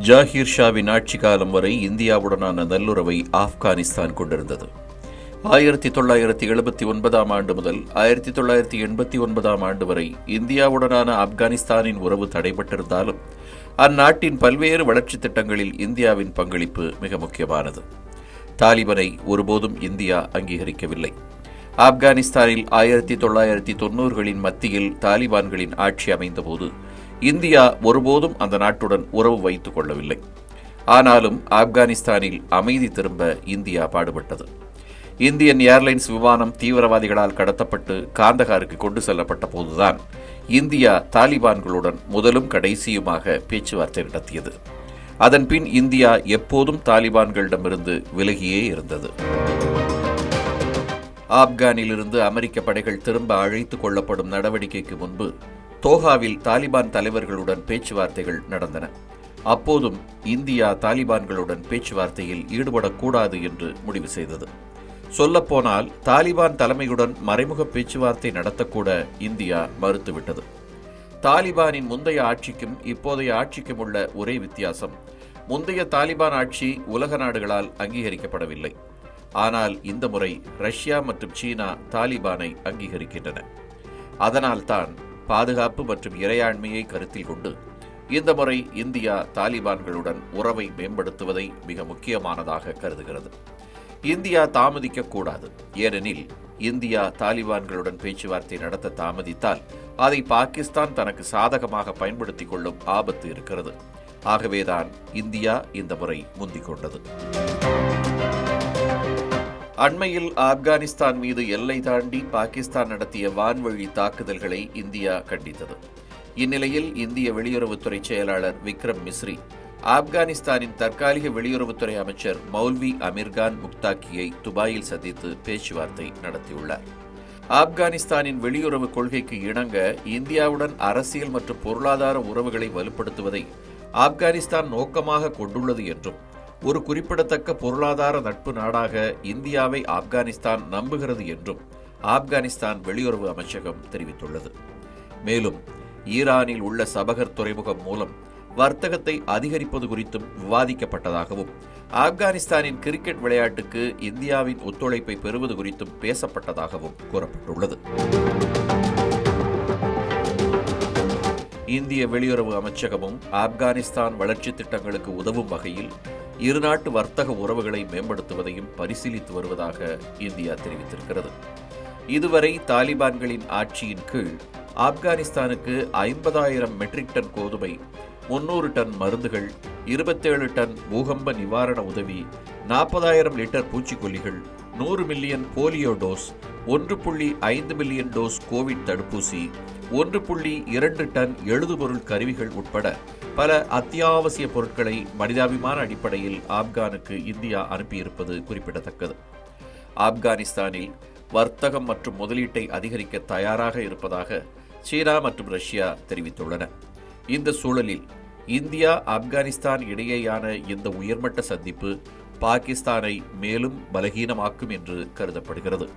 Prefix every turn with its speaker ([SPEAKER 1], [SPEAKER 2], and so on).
[SPEAKER 1] ஜாகிர் ஷாவின் ஆட்சி காலம் வரை இந்தியாவுடனான நல்லுறவை ஆப்கானிஸ்தான் கொண்டிருந்தது. 1979 ஆண்டு முதல் 1989 ஆண்டு வரை இந்தியாவுடனான ஆப்கானிஸ்தானின் உறவு தடைபட்டிருந்தாலும் அந்நாட்டின் பல்வேறு வளர்ச்சித் திட்டங்களில் இந்தியாவின் பங்களிப்பு மிக முக்கியமானது. தாலிபனை ஒருபோதும் இந்தியா அங்கீகரிக்கவில்லை. ஆப்கானிஸ்தானில் 1990களின் மத்தியில் தாலிபான்களின் ஆட்சி அமைந்தபோது இந்தியா ஒருபோதும் அந்த நாட்டுடன் உறவு வைத்துக் கொள்ளவில்லை. ஆனாலும் ஆப்கானிஸ்தானில் அமைதி திரும்ப இந்தியா பாடுபட்டது. இந்தியன் ஏர்லைன்ஸ் விமானம் தீவிரவாதிகளால் கடத்தப்பட்டு காந்தகாருக்கு கொண்டு செல்லப்பட்ட போதுதான் இந்தியா தாலிபான்களுடன் முதலும் கடைசியுமாக பேச்சுவார்த்தை நடத்தியது. அதன்பின் இந்தியா எப்போதும் தாலிபான்களிடமிருந்து விலகியே இருந்தது. ஆப்கானிலிருந்து அமெரிக்க படைகள் திரும்ப அழைத்துக் கொள்ளப்படும் நடவடிக்கைக்கு முன்பு தோஹாவில் தாலிபான் தலைவர்களுடன் பேச்சுவார்த்தைகள் நடந்தன. அப்போதும் இந்தியா தாலிபான்களுடன் பேச்சுவார்த்தையில் ஈடுபடக்கூடாது என்று முடிவு செய்தது. சொல்லப்போனால் தாலிபான் தலைமையுடன் மறைமுக பேச்சுவார்த்தை நடத்தக்கூட இந்தியா மறுத்துவிட்டது. தாலிபானின் முந்தைய ஆட்சிக்கும் இப்போதைய ஆட்சிக்கும் உள்ள ஒரே வித்தியாசம், முந்தைய தாலிபான் ஆட்சி உலக நாடுகளால் அங்கீகரிக்கப்படவில்லை. ஆனால் இந்த முறை ரஷ்யா மற்றும் சீனா தாலிபானை அங்கீகரிக்கின்றன. அதனால்தான் பாதுகாப்பு மற்றும் இறையாண்மையை கருத்தில் கொண்டு இந்த முறை இந்தியா தாலிபான்களுடன் உறவை மேம்படுத்துவதை மிக முக்கியமானதாக கருதுகிறது. இந்தியா தாமதிக்கக்கூடாது. ஏனெனில் இந்தியா தாலிபான்களுடன் பேச்சுவார்த்தை நடத்த தாமதித்தால் அதை பாகிஸ்தான் தனக்கு சாதகமாக பயன்படுத்திக் கொள்ளும் ஆபத்து இருக்கிறது. ஆகவேதான் இந்தியா இந்த முறை முந்திக் கொண்டது. அண்மையில் ஆப்கானிஸ்தான் மீது எல்லை தாண்டி பாகிஸ்தான் நடத்திய வான்வழி தாக்குதல்களை இந்தியா கண்டித்தது. இந்நிலையில் இந்திய வெளியுறவுத்துறை செயலாளர் விக்ரம் மிஸ்ரி ஆப்கானிஸ்தானின் தற்காலிக வெளியுறவுத்துறை அமைச்சர் மௌல்வி அமீர்கான் முக்தாக்கியை துபாயில் சந்தித்து பேச்சுவார்த்தை நடத்தியுள்ளார். ஆப்கானிஸ்தானின் வெளியுறவு கொள்கைக்கு இணங்க இந்தியாவுடன் அரசியல் மற்றும் பொருளாதார உறவுகளை வலுப்படுத்துவதை ஆப்கானிஸ்தான் நோக்கமாக கொண்டுள்ளது என்றும் ஒரு குறிப்பிடத்தக்க பொருளாதார நட்பு நாடாக இந்தியாவை ஆப்கானிஸ்தான் நம்புகிறது என்றும் ஆப்கானிஸ்தான் வெளியுறவு அமைச்சகம் தெரிவித்துள்ளது. மேலும் ஈரானில் உள்ள சபகர் துறைமுகம் மூலம் வர்த்தகத்தை அதிகரிப்பது குறித்தும் விவாதிக்கப்பட்டதாகவும் ஆப்கானிஸ்தானின் கிரிக்கெட் விளையாட்டுக்கு இந்தியாவின் ஒத்துழைப்பை பெறுவது குறித்தும் பேசப்பட்டதாகவும் கூறப்பட்டுள்ளது. இந்திய வெளியுறவு அமைச்சகமும் ஆப்கானிஸ்தான் வளர்ச்சி திட்டங்களுக்கு உதவும் வகையில் இருநாட்டு வர்த்தக உறவுகளை மேம்படுத்துவதையும் பரிசீலித்து வருவதாக இந்தியா தெரிவித்திருக்கிறது. இதுவரை தாலிபான்களின் ஆட்சியின் கீழ் ஆப்கானிஸ்தானுக்கு 50,000 மெட்ரிக் டன் கோதுமை, 300 டன் மருந்துகள், 27 டன் பூகம்ப நிவாரண உதவி, 40,000 லிட்டர் பூச்சிக்கொல்லிகள், 100 million polio dose, 1.5 million dose Covid தடுப்பூசி, 1.2 டன் எழுதுபொருள் கருவிகள் உட்பட பல அத்தியாவசிய பொருட்களை மனிதாபிமான அடிப்படையில் ஆப்கானுக்கு இந்தியா அனுப்பியிருப்பது குறிப்பிடத்தக்கது. ஆப்கானிஸ்தானில் வர்த்தகம் மற்றும் முதலீட்டை அதிகரிக்க தயாராக இருப்பதாக சீனா மற்றும் ரஷ்யா தெரிவித்துள்ளன. இந்த சூழலில் இந்தியா ஆப்கானிஸ்தான் இடையேயான இந்த உயர்மட்ட சந்திப்பு பாகிஸ்தானை மேலும் பலகீனமாக்கும் என்று கருதப்படுகிறது.